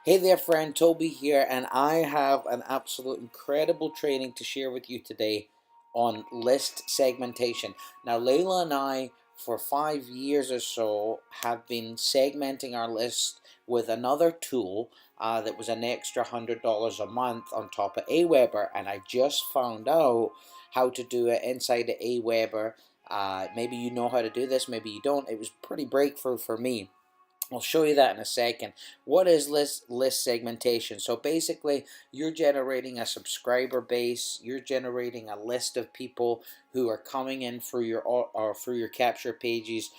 Hey there, friend. Toby here, and I have an absolute incredible training to share with you today on list segmentation. Now, Layla and I, for 5 years or so, have been segmenting our list with another tool that was an extra $100 a month on top of Aweber, and I just found out how to do it inside of Aweber. Maybe you know how to do this, maybe you don't. It was pretty breakthrough for me. I'll show you that in a second. What is list segmentation? So basically, you're generating a subscriber base. You're generating a list of people who are coming in through your capture pages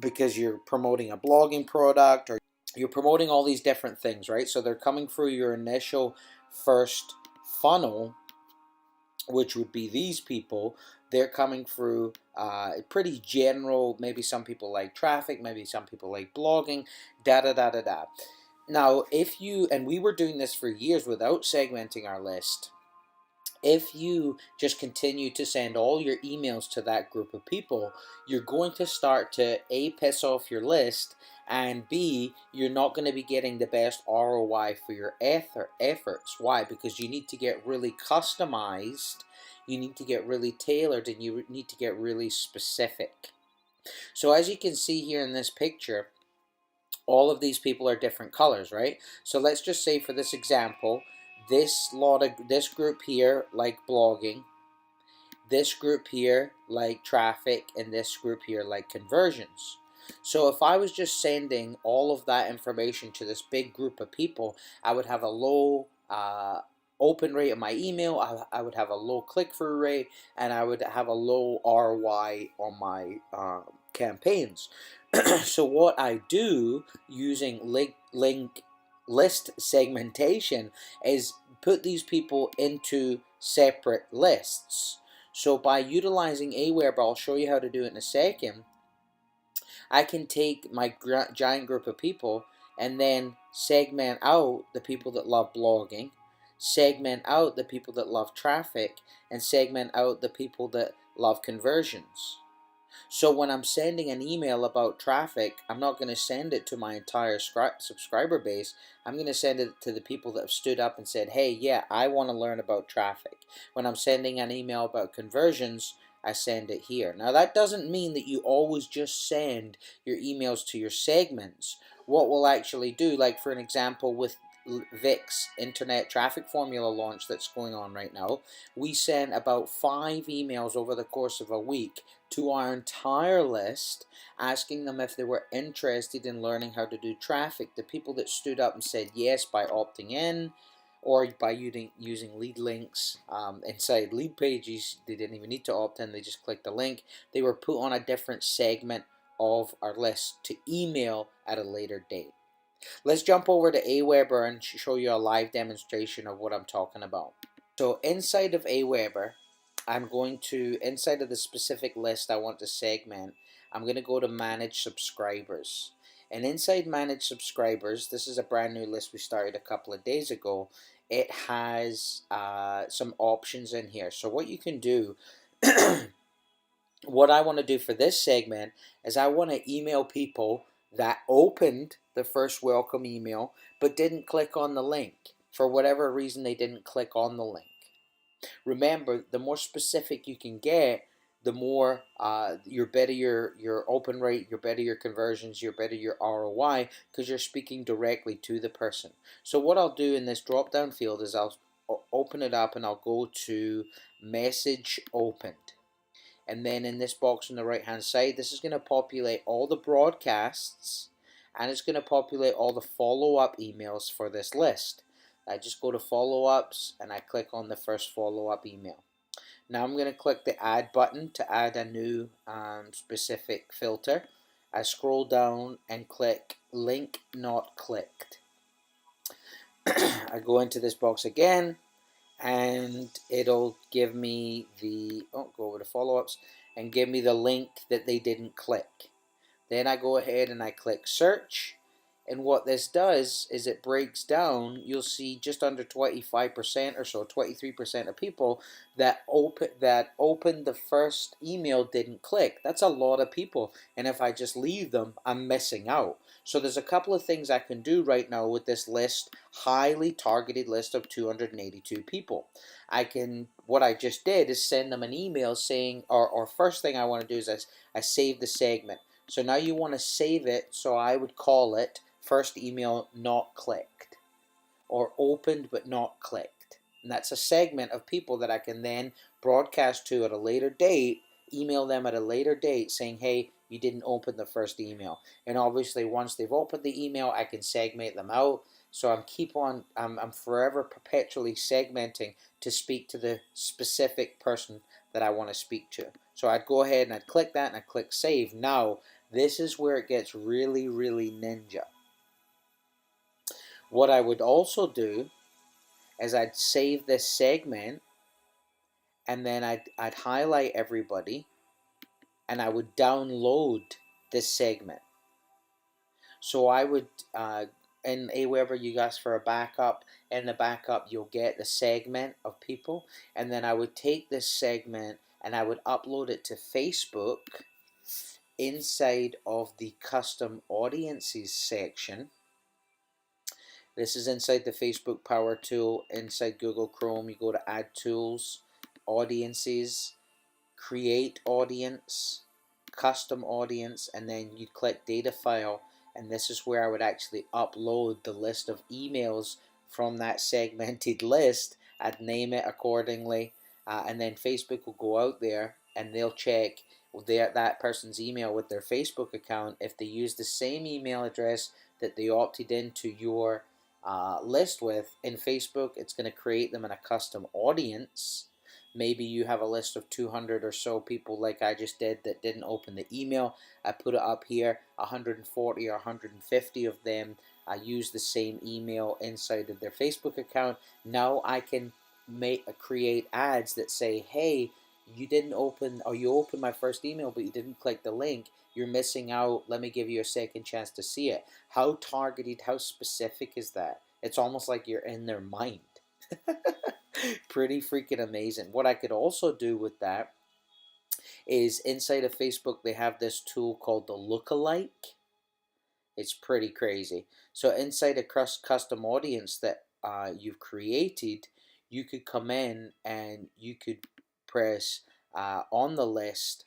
because you're promoting a blogging product, or you're promoting all these different things, right? So they're coming through your initial first funnel, which would be these people. They're coming through pretty general. Maybe some people like traffic, maybe some people like blogging, da da da da da. Now, if you, and we were doing this for years without segmenting our list, if you just continue to send all your emails to that group of people, you're going to start to A, piss off your list, and B, you're not going to be getting the best ROI for your efforts. Why? Because you need to get really customized, you need to get really tailored, and you need to get really specific. So as you can see here in this picture, all of these people are different colors, right? So let's just say for this example, this group here like blogging, this group here like traffic, and this group here like conversions. So if I was just sending all of that information to this big group of people, I would have a low open rate of my email, I would have a low click-through rate, and I would have a low ROI on my campaigns. So what I do using list segmentation is put these people into separate lists. So by utilizing Aweber, I'll show you how to do it in a second, I can take my giant group of people and then segment out the people that love blogging, segment out the people that love traffic, and segment out the people that love conversions. So when I'm sending an email about traffic, I'm not going to send it to my entire subscriber base. I'm going to send it to the people that have stood up and said, hey, yeah, I want to learn about traffic. When I'm sending an email about conversions, I send it here. Now, that doesn't mean that you always just send your emails to your segments. What we'll actually do, like for an example with VIX internet traffic formula launch that's going on right now, we sent about 5 emails over the course of a week to our entire list, asking them if they were interested in learning how to do traffic. The people that stood up and said yes by opting in, or by using lead links inside lead pages, they didn't even need to opt in, they just clicked the link. They were put on a different segment of our list to email at a later date. Let's jump over to Aweber and show you a live demonstration of what I'm talking about. So inside of Aweber, I'm going to, inside of the specific list I want to segment, I'm going to go to Manage Subscribers. And inside Manage Subscribers, this is a brand new list we started a couple of days ago. It has some options in here. So what you can do, what I want to do for this segment is I want to email people that opened the first welcome email but didn't click on the link. For whatever reason, they didn't click on the link. Remember, the more specific you can get, the more your better your open rate, your better your conversions, your better your ROI, because you're speaking directly to the person. So what I'll do in this drop down field is I'll open it up and I'll go to message opened. And then in this box on the right hand side, this is going to populate all the broadcasts, and it's going to populate all the follow-up emails for this list. I just go to follow-ups and I click on the first follow-up email. Now I'm going to click the add button to add a new specific filter. I scroll down and click link not clicked. I go into this box again, and it'll give me the, go over to follow-ups and give me the link that they didn't click. Then I go ahead and I click search, And what this does is it breaks down. You'll see just under 25% or so, 23% of people that opened the first email didn't click. That's a lot of people. And if I just leave them, I'm missing out. So there's a couple of things I can do right now with this list, highly targeted list of 282 people. What I just did is send them an email saying, or first thing I want to do is I save the segment. So now you want to save it, so I would call it first email not clicked, or opened but not clicked. And that's a segment of people that I can then broadcast to at a later date, email them at a later date saying, hey, you didn't open the first email. And obviously once they've opened the email, I can segment them out. So I'm forever perpetually segmenting to speak to the specific person that I want to speak to. So I'd go ahead and I'd click that and I'd click save. Now, this is where it gets really, really ninja. What I would also do is I'd save this segment, and then I'd highlight everybody, and I would download this segment. So I would, in Aweber, you ask for a backup. In the backup, you'll get the segment of people, and then I would take this segment and I would upload it to Facebook inside of the custom audiences section. This is inside the Facebook Power Tool. Inside Google Chrome, you go to Add Tools, Audiences, Create Audience, Custom Audience, and then you click Data File. And this is where I would actually upload the list of emails from that segmented list. I'd name it accordingly. And then Facebook will go out there and they'll check that person's email with their Facebook account. If they use the same email address that they opted into your list with in Facebook, it's going to create them in a custom audience. Maybe you have a list of 200 or so people like I just did that didn't open the email. I put it up here. 140 or 150 of them use the same email inside of their Facebook account. Now I can create ads that say, hey, you didn't open, or you opened my first email but you didn't click the link. You're missing out. Let me give you a second chance to see it. How targeted, how specific is that? It's almost like you're in their mind. Pretty freaking amazing. What I could also do with that is inside of Facebook, they have this tool called the lookalike. It's pretty crazy. So inside a custom audience that you've created, you could come in and you could press on the list,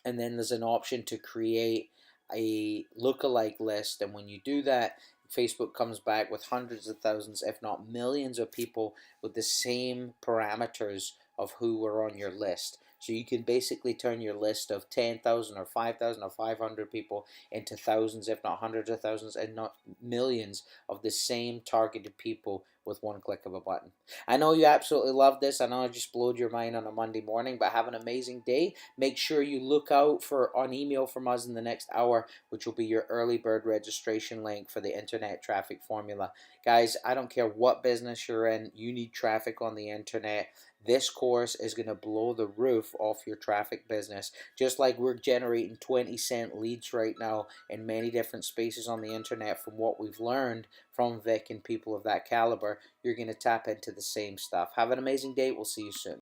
and then there's an option to create a lookalike list. And when you do that, Facebook comes back with hundreds of thousands, if not millions of people with the same parameters of who were on your list. So you can basically turn your list of 10,000 or 5,000 or 500 people into thousands, if not hundreds of thousands, and not millions of the same targeted people with one click of a button. I know you absolutely love this. I know I just blowed your mind on a Monday morning, but have an amazing day. Make sure you look out for an email from us in the next hour, which will be your early bird registration link for the internet traffic formula. Guys, I don't care what business you're in, you need traffic on the internet. This course is going to blow the roof off your traffic business. Just like we're generating 20-cent leads right now in many different spaces on the internet from what we've learned from Vic and people of that caliber, you're going to tap into the same stuff. Have an amazing day. We'll see you soon.